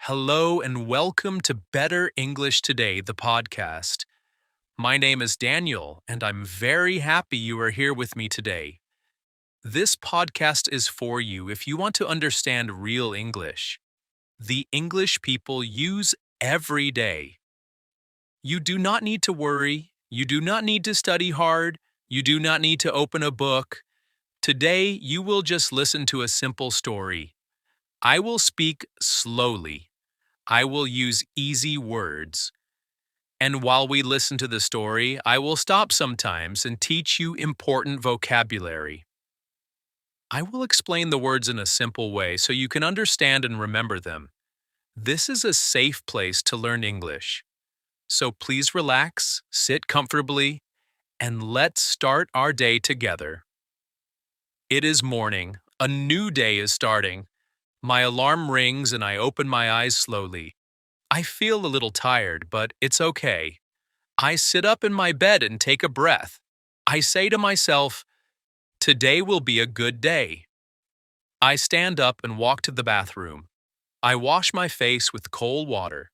Hello and welcome to Better English Today, the podcast. My name is Daniel, and I'm very happy you are here with me today. This podcast is for you if you want to understand real English, the English people use every day. You do not need to worry, you do not need to study hard, you do not need to open a book. Today, you will just listen to a simple story. I will speak slowly. I will use easy words. And while we listen to the story, I will stop sometimes and teach you important vocabulary. I will explain the words in a simple way so you can understand and remember them. This is a safe place to learn English. So please relax, sit comfortably, and let's start our day together. It is morning. A new day is starting. My alarm rings and I open my eyes slowly. I feel a little tired, but it's okay. I sit up in my bed and take a breath. I say to myself, today will be a good day. I stand up and walk to the bathroom. I wash my face with cold water.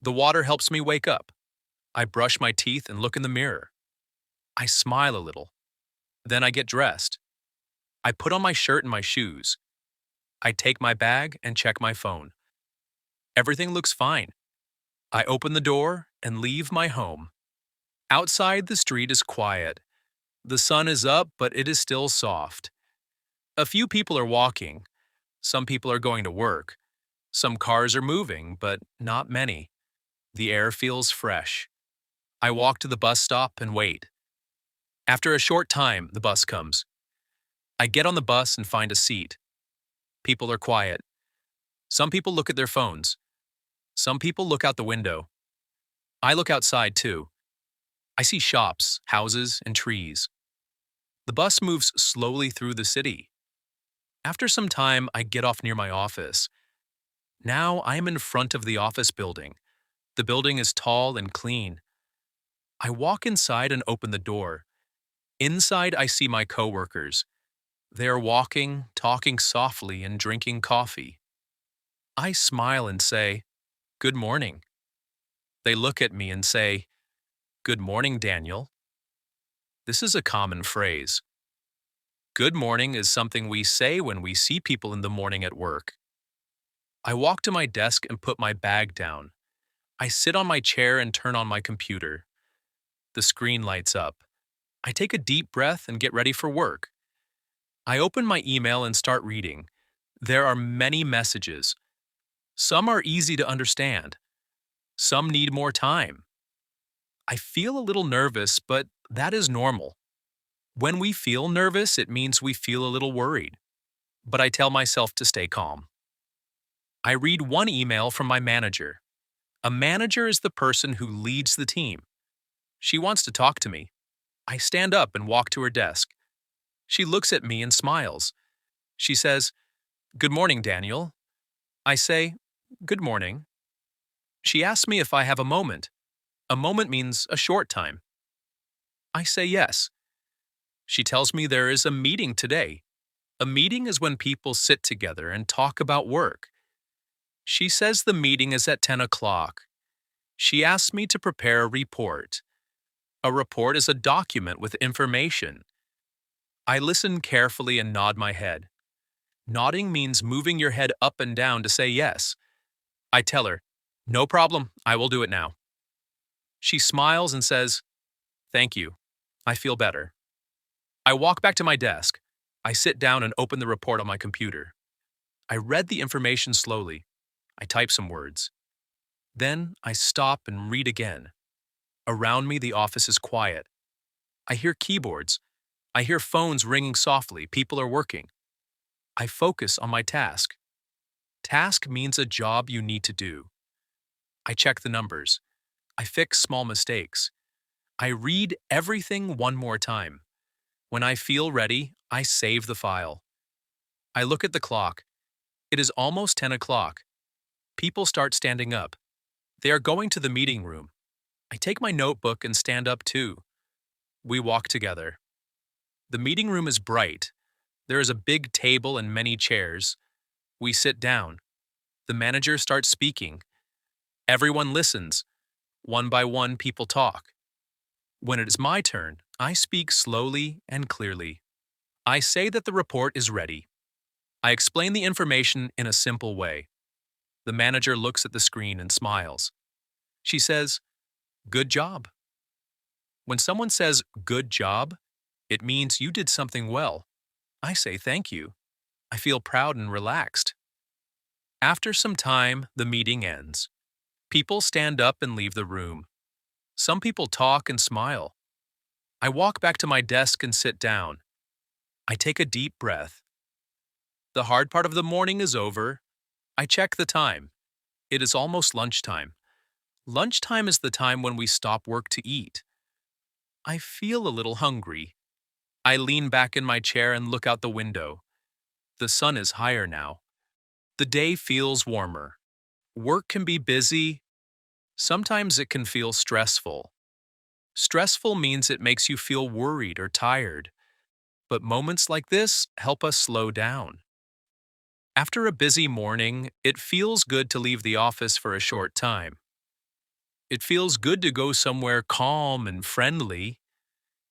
The water helps me wake up. I brush my teeth and look in the mirror. I smile a little. Then I get dressed. I put on my shirt and my shoes. I take my bag and check my phone. Everything looks fine. I open the door and leave my home. Outside, the street is quiet. The sun is up, but it is still soft. A few people are walking. Some people are going to work. Some cars are moving, but not many. The air feels fresh. I walk to the bus stop and wait. After a short time, the bus comes. I get on the bus and find a seat. People are quiet. Some people look at their phones. Some people look out the window. I look outside too. I see shops, houses, and trees. The bus moves slowly through the city. After some time, I get off near my office. Now I am in front of the office building. The building is tall and clean. I walk inside and open the door. Inside, I see my coworkers. They are walking, talking softly, and drinking coffee. I smile and say, "Good morning." They look at me and say, "Good morning, Daniel." This is a common phrase. Good morning is something we say when we see people in the morning at work. I walk to my desk and put my bag down. I sit on my chair and turn on my computer. The screen lights up. I take a deep breath and get ready for work. I open my email and start reading. There are many messages. Some are easy to understand. Some need more time. I feel a little nervous, but that is normal. When we feel nervous, it means we feel a little worried. But I tell myself to stay calm. I read one email from my manager. A manager is the person who leads the team. She wants to talk to me. I stand up and walk to her desk. She looks at me and smiles. She says, "Good morning, Daniel." I say, "Good morning." She asks me if I have a moment. A moment means a short time. I say yes. She tells me there is a meeting today. A meeting is when people sit together and talk about work. She says the meeting is at 10 o'clock. She asks me to prepare a report. A report is a document with information. I listen carefully and nod my head. Nodding means moving your head up and down to say yes. I tell her, "No problem, I will do it now." She smiles and says, "Thank you. I feel better." I walk back to my desk. I sit down and open the report on my computer. I read the information slowly. I type some words. Then I stop and read again. Around me, the office is quiet. I hear keyboards. I hear phones ringing softly. People are working. I focus on my task. Task means a job you need to do. I check the numbers. I fix small mistakes. I read everything one more time. When I feel ready, I save the file. I look at the clock. It is almost 10 o'clock. People start standing up. They are going to the meeting room. I take my notebook and stand up too. We walk together. The meeting room is bright. There is a big table and many chairs. We sit down. The manager starts speaking. Everyone listens. One by one, people talk. When it is my turn, I speak slowly and clearly. I say that the report is ready. I explain the information in a simple way. The manager looks at the screen and smiles. She says, "Good job." When someone says, "Good job," it means you did something well. I say thank you. I feel proud and relaxed. After some time, the meeting ends. People stand up and leave the room. Some people talk and smile. I walk back to my desk and sit down. I take a deep breath. The hard part of the morning is over. I check the time. It is almost lunchtime. Lunchtime is the time when we stop work to eat. I feel a little hungry. I lean back in my chair and look out the window. The sun is higher now. The day feels warmer. Work can be busy. Sometimes it can feel stressful. Stressful means it makes you feel worried or tired. But moments like this help us slow down. After a busy morning, it feels good to leave the office for a short time. It feels good to go somewhere calm and friendly.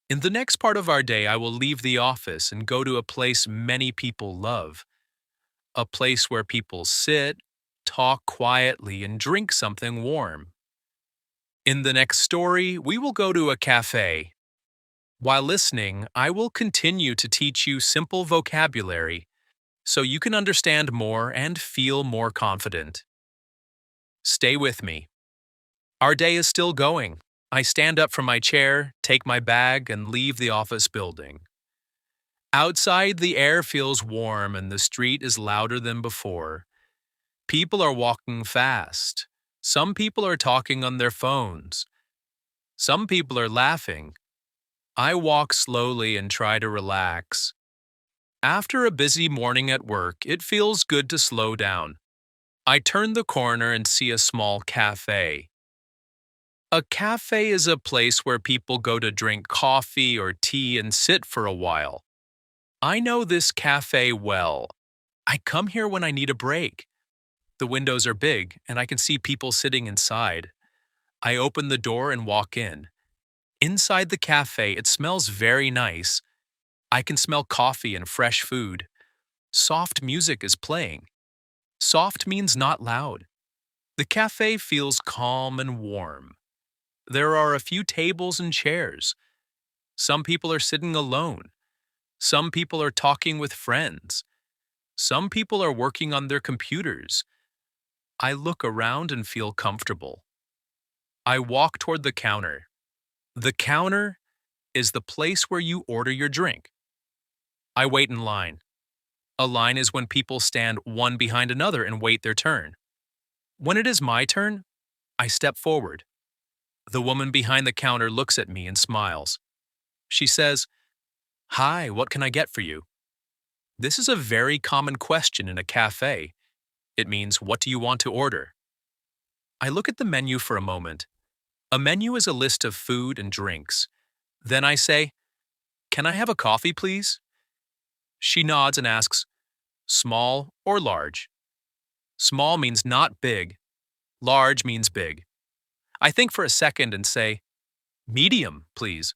In the next part of our day, I will leave the office and go to a place many people love. A place where people sit, talk quietly, and drink something warm. In the next story, we will go to a cafe. While listening, I will continue to teach you simple vocabulary so you can understand more and feel more confident. Stay with me. Our day is still going. I stand up from my chair, take my bag, and leave the office building. Outside, the air feels warm and the street is louder than before. People are walking fast. Some people are talking on their phones. Some people are laughing. I walk slowly and try to relax. After a busy morning at work, it feels good to slow down. I turn the corner and see a small cafe. A cafe is a place where people go to drink coffee or tea and sit for a while. I know this cafe well. I come here when I need a break. The windows are big, and I can see people sitting inside. I open the door and walk in. Inside the cafe, it smells very nice. I can smell coffee and fresh food. Soft music is playing. Soft means not loud. The cafe feels calm and warm. There are a few tables and chairs. Some people are sitting alone. Some people are talking with friends. Some people are working on their computers. I look around and feel comfortable. I walk toward the counter. The counter is the place where you order your drink. I wait in line. A line is when people stand one behind another and wait their turn. When it is my turn, I step forward. The woman behind the counter looks at me and smiles. She says, "Hi, what can I get for you?" This is a very common question in a cafe. It means, "What do you want to order?" I look at the menu for a moment. A menu is a list of food and drinks. Then I say, "Can I have a coffee, please?" She nods and asks, "Small or large?" Small means not big. Large means big. I think for a second and say, "Medium, please."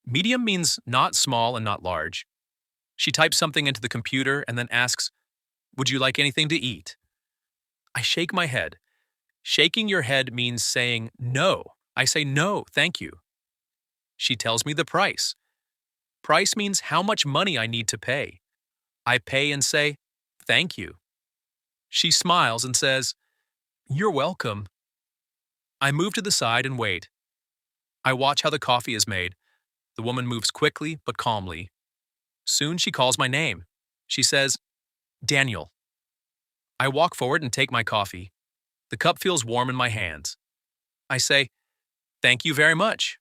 Medium means not small and not large. She types something into the computer and then asks, "Would you like anything to eat?" I shake my head. Shaking your head means saying no. I say no, thank you. She tells me the price. Price means how much money I need to pay. I pay and say, "Thank you." She smiles and says, "You're welcome." I move to the side and wait. I watch how the coffee is made. The woman moves quickly but calmly. Soon she calls my name. She says, "Daniel." I walk forward and take my coffee. The cup feels warm in my hands. I say, "Thank you very much."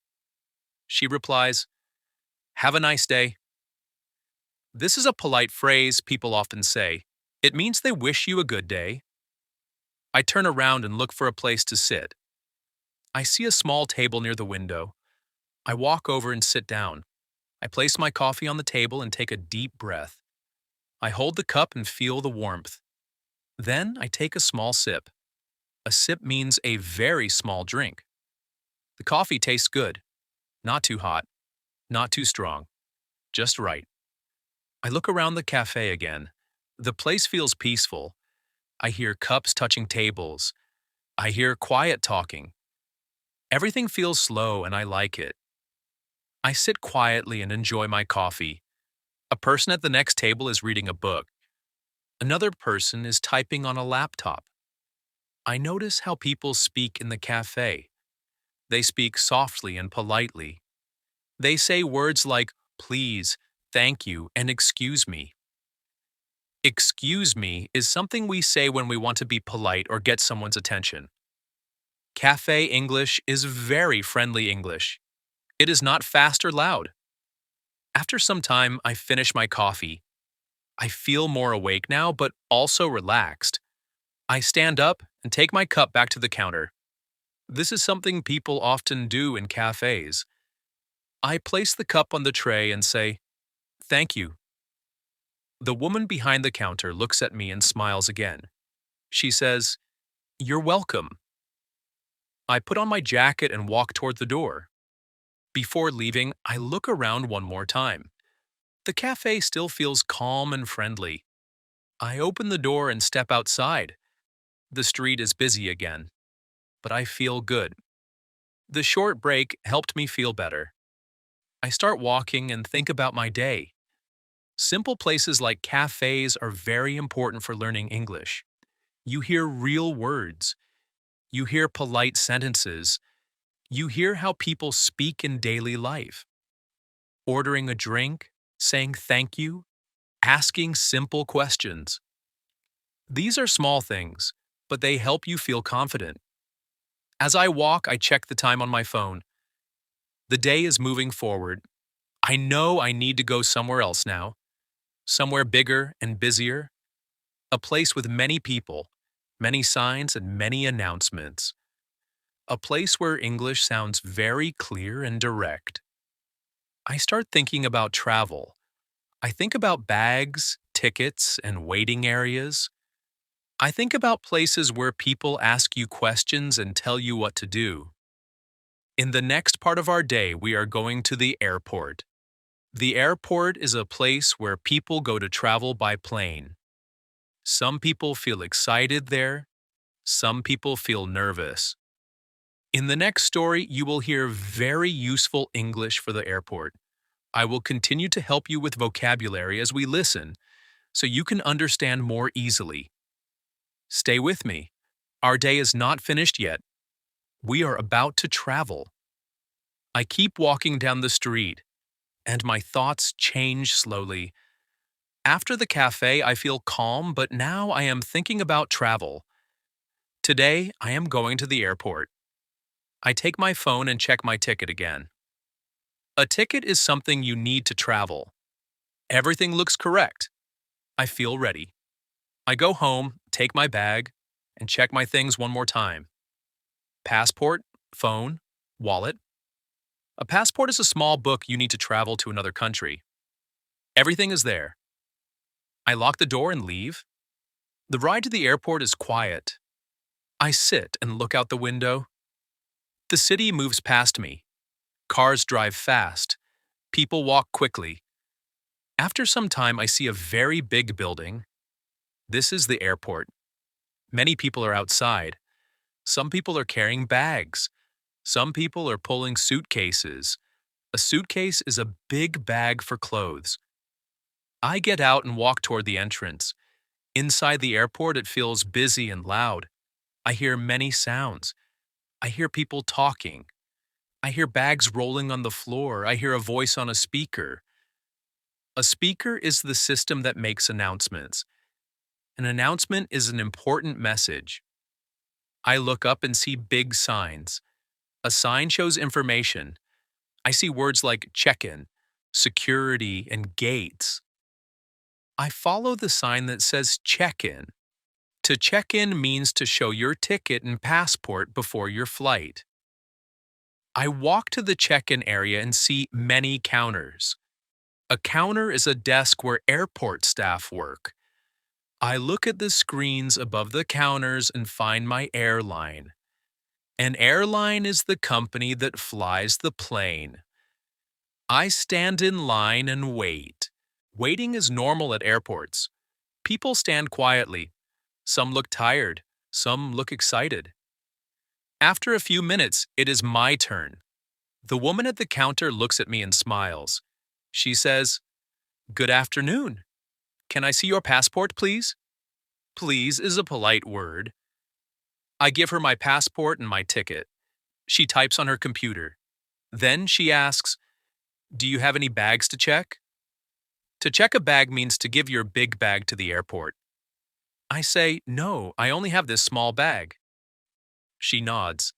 She replies, "Have a nice day." This is a polite phrase people often say. It means they wish you a good day. I turn around and look for a place to sit. I see a small table near the window. I walk over and sit down. I place my coffee on the table and take a deep breath. I hold the cup and feel the warmth. Then I take a small sip. A sip means a very small drink. The coffee tastes good, not too hot, not too strong, just right. I look around the cafe again. The place feels peaceful. I hear cups touching tables. I hear quiet talking. Everything feels slow and I like it. I sit quietly and enjoy my coffee. A person at the next table is reading a book. Another person is typing on a laptop. I notice how people speak in the cafe. They speak softly and politely. They say words like please, thank you, and excuse me. Excuse me is something we say when we want to be polite or get someone's attention. Cafe English is very friendly English. It is not fast or loud. After some time, I finish my coffee. I feel more awake now, but also relaxed. I stand up and take my cup back to the counter. This is something people often do in cafes. I place the cup on the tray and say, thank you. The woman behind the counter looks at me and smiles again. She says, you're welcome. I put on my jacket and walk toward the door. Before leaving, I look around one more time. The cafe still feels calm and friendly. I open the door and step outside. The street is busy again, but I feel good. The short break helped me feel better. I start walking and think about my day. Simple places like cafes are very important for learning English. You hear real words. You hear polite sentences. You hear how people speak in daily life. Ordering a drink, saying thank you, asking simple questions. These are small things, but they help you feel confident. As I walk, I check the time on my phone. The day is moving forward. I know I need to go somewhere else now, somewhere bigger and busier, a place with many people, many signs, and many announcements. A place where English sounds very clear and direct. I start thinking about travel. I think about bags, tickets, and waiting areas. I think about places where people ask you questions and tell you what to do. In the next part of our day, we are going to the airport. The airport is a place where people go to travel by plane. Some people feel excited there. Some people feel nervous. In the next story, you will hear very useful English for the airport. I will continue to help you with vocabulary as we listen, so you can understand more easily. Stay with me. Our day is not finished yet. We are about to travel. I keep walking down the street, and my thoughts change slowly. After the cafe, I feel calm, but now I am thinking about travel. Today, I am going to the airport. I take my phone and check my ticket again. A ticket is something you need to travel. Everything looks correct. I feel ready. I go home, take my bag, and check my things one more time. Passport, phone, wallet. A passport is a small book you need to travel to another country. Everything is there. I lock the door and leave. The ride to the airport is quiet. I sit and look out the window. The city moves past me. Cars drive fast. People walk quickly. After some time, I see a very big building. This is the airport. Many people are outside. Some people are carrying bags. Some people are pulling suitcases. A suitcase is a big bag for clothes. I get out and walk toward the entrance. Inside the airport, it feels busy and loud. I hear many sounds. I hear people talking. I hear bags rolling on the floor. I hear a voice on a speaker. A speaker is the system that makes announcements. An announcement is an important message. I look up and see big signs. A sign shows information. I see words like check-in, security, and gates. I follow the sign that says check-in. To check in means to show your ticket and passport before your flight. I walk to the check-in area and see many counters. A counter is a desk where airport staff work. I look at the screens above the counters and find my airline. An airline is the company that flies the plane. I stand in line and wait. Waiting is normal at airports. People stand quietly. Some look tired. Some look excited. After a few minutes, it is my turn. The woman at the counter looks at me and smiles. She says, "Good afternoon. Can I see your passport, please?" Please is a polite word. I give her my passport and my ticket. She types on her computer. Then she asks, "Do you have any bags to check?" To check a bag means to give your big bag to the airport. I say, "No, I only have this small bag." She nods.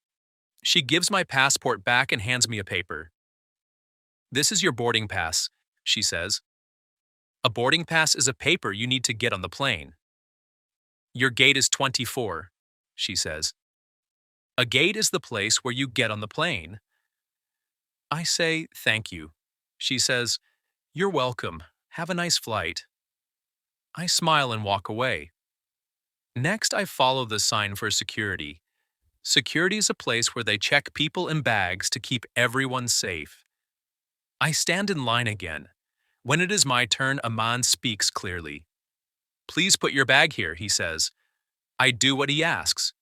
She gives my passport back and hands me a paper. "This is your boarding pass," she says. A boarding pass is a paper you need to get on the plane. "Your gate is 24, she says. A gate is the place where you get on the plane. I say, "Thank you." She says, "You're welcome. Have a nice flight." I smile and walk away. Next, I follow the sign for security. Security is a place where they check people and bags to keep everyone safe. I stand in line again. When it is my turn, a man speaks clearly. "Please put your bag here," he says. I do what he asks.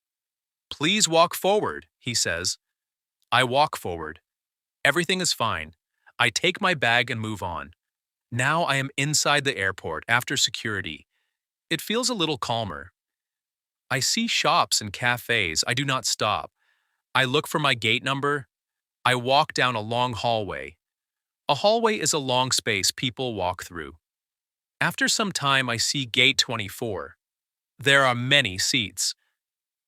"Please walk forward," he says. I walk forward. Everything is fine. I take my bag and move on. Now I am inside the airport after security. It feels a little calmer. I see shops and cafes. I do not stop. I look for my gate number. I walk down a long hallway. A hallway is a long space people walk through. After some time, I see gate 24. There are many seats.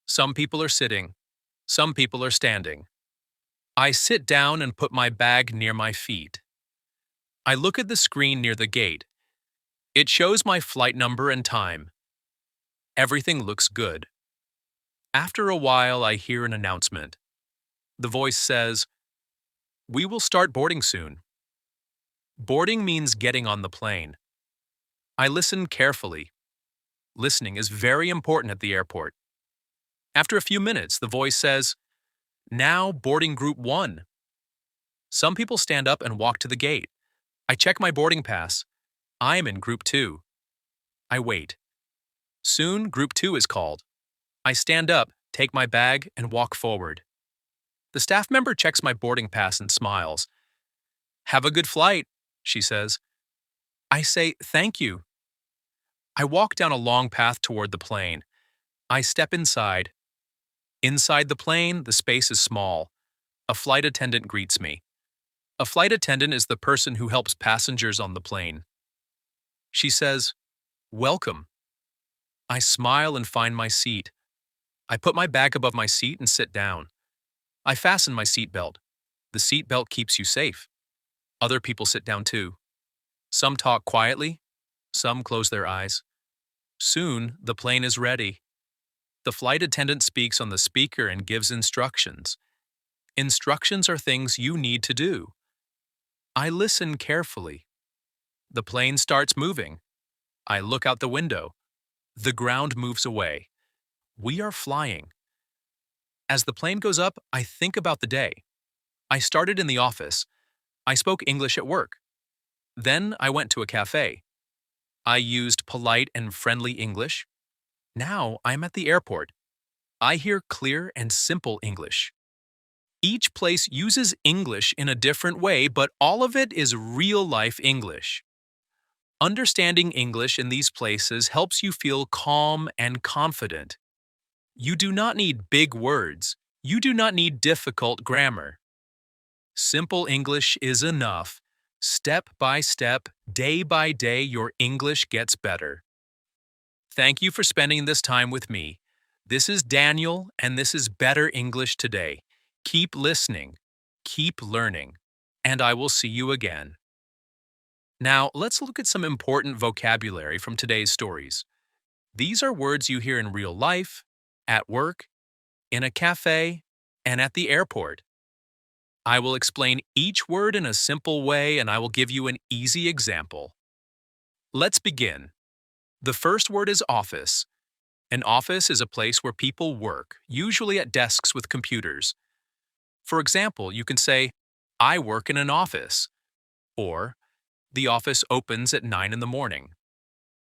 Some people are sitting. Some people are standing. I sit down and put my bag near my feet. I look at the screen near the gate. It shows my flight number and time. Everything looks good. After a while, I hear an announcement. The voice says, "We will start boarding soon." Boarding means getting on the plane. I listen carefully. Listening is very important at the airport. After a few minutes, the voice says, "Now boarding group 1." Some people stand up and walk to the gate. I check my boarding pass. I am in group 2. I wait. Soon, group 2 is called. I stand up, take my bag, and walk forward. The staff member checks my boarding pass and smiles. "Have a good flight," she says. I say, "Thank you." I walk down a long path toward the plane. I step inside. Inside the plane, the space is small. A flight attendant greets me. A flight attendant is the person who helps passengers on the plane. She says, "Welcome." I smile and find my seat. I put my bag above my seat and sit down. I fasten my seatbelt. The seatbelt keeps you safe. Other people sit down too. Some talk quietly. Some close their eyes. Soon, the plane is ready. The flight attendant speaks on the speaker and gives instructions. Instructions are things you need to do. I listen carefully. The plane starts moving. I look out the window. The ground moves away. We are flying. As the plane goes up, I think about the day. I started in the office. I spoke English at work. Then I went to a cafe. I used polite and friendly English. Now I'm at the airport. I hear clear and simple English. Each place uses English in a different way, but all of it is real-life English. Understanding English in these places helps you feel calm and confident. You do not need big words. You do not need difficult grammar. Simple English is enough. Step by step, day by day, your English gets better. Thank you for spending this time with me. This is Daniel, and this is Better English Today. Keep listening, keep learning, and I will see you again. Now, let's look at some important vocabulary from today's stories. These are words you hear in real life, at work, in a cafe, and at the airport. I will explain each word in a simple way, and I will give you an easy example. Let's begin. The first word is office. An office is a place where people work, usually at desks with computers. For example, you can say, I work in an office, or the office opens at 9 in the morning.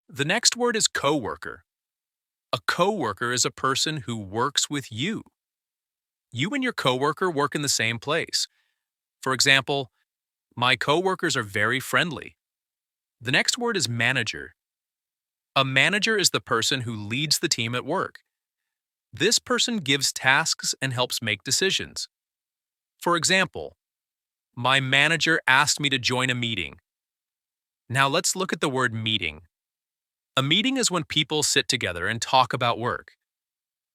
The next word is coworker. A coworker is a person who works with you. You and your coworker work in the same place. For example, my coworkers are very friendly. The next word is manager. A manager is the person who leads the team at work. This person gives tasks and helps make decisions. For example, my manager asked me to join a meeting. Now let's look at the word meeting. A meeting is when people sit together and talk about work.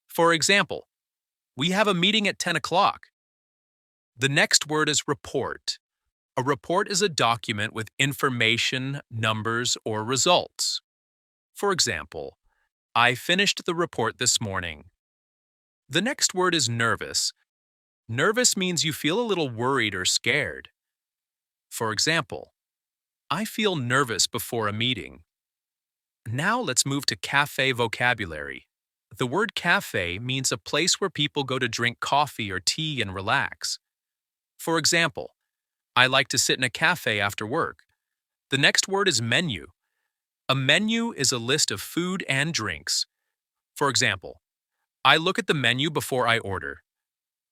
For example, we have a meeting at 10 o'clock. The next word is report. A report is a document with information, numbers, or results. For example, I finished the report this morning. The next word is nervous. Nervous means you feel a little worried or scared. For example, I feel nervous before a meeting. Now let's move to café vocabulary. The word café means a place where people go to drink coffee or tea and relax. For example, I like to sit in a cafe after work. The next word is menu. A menu is a list of food and drinks. For example, I look at the menu before I order.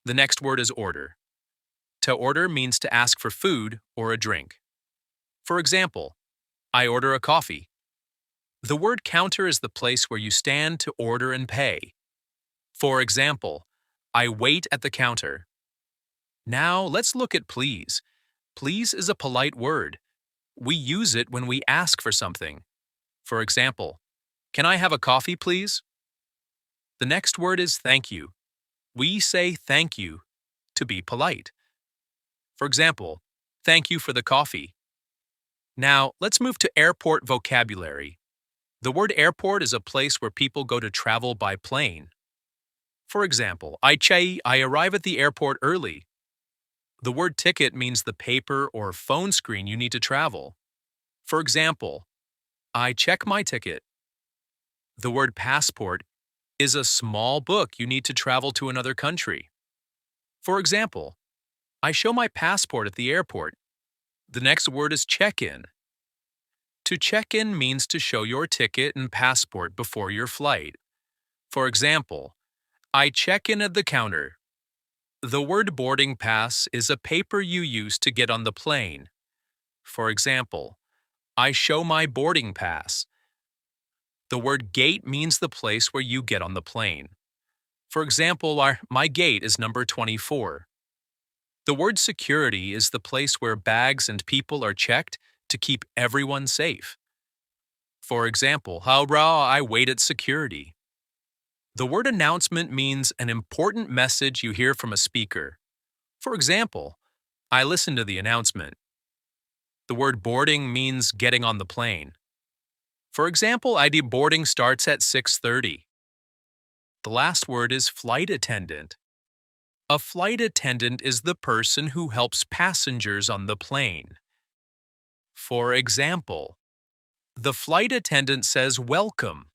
The next word is order. To order means to ask for food or a drink. For example, I order a coffee. The word counter is the place where you stand to order and pay. For example, I wait at the counter. Now let's look at please. Please is a polite word. We use it when we ask for something. For example, can I have a coffee, please? The next word is thank you. We say thank you to be polite. For example, thank you for the coffee. Now let's move to airport vocabulary. The word airport is a place where people go to travel by plane. For example, I arrive at the airport early. The word ticket means the paper or phone screen you need to travel. For example, I check my ticket. The word passport is a small book you need to travel to another country. For example, I show my passport at the airport. The next word is check-in. To check in means to show your ticket and passport before your flight. For example, I check in at the counter. The word boarding pass is a paper you use to get on the plane. For example, I show my boarding pass. The word gate means the place where you get on the plane. For example, my gate is number 24. The word security is the place where bags and people are checked to keep everyone safe. For example, I wait at security. The word announcement means an important message you hear from a speaker. For example, I listen to the announcement. The word boarding means getting on the plane. For example, ID boarding starts at 6:30. The last word is flight attendant. A flight attendant is the person who helps passengers on the plane. For example, the flight attendant says welcome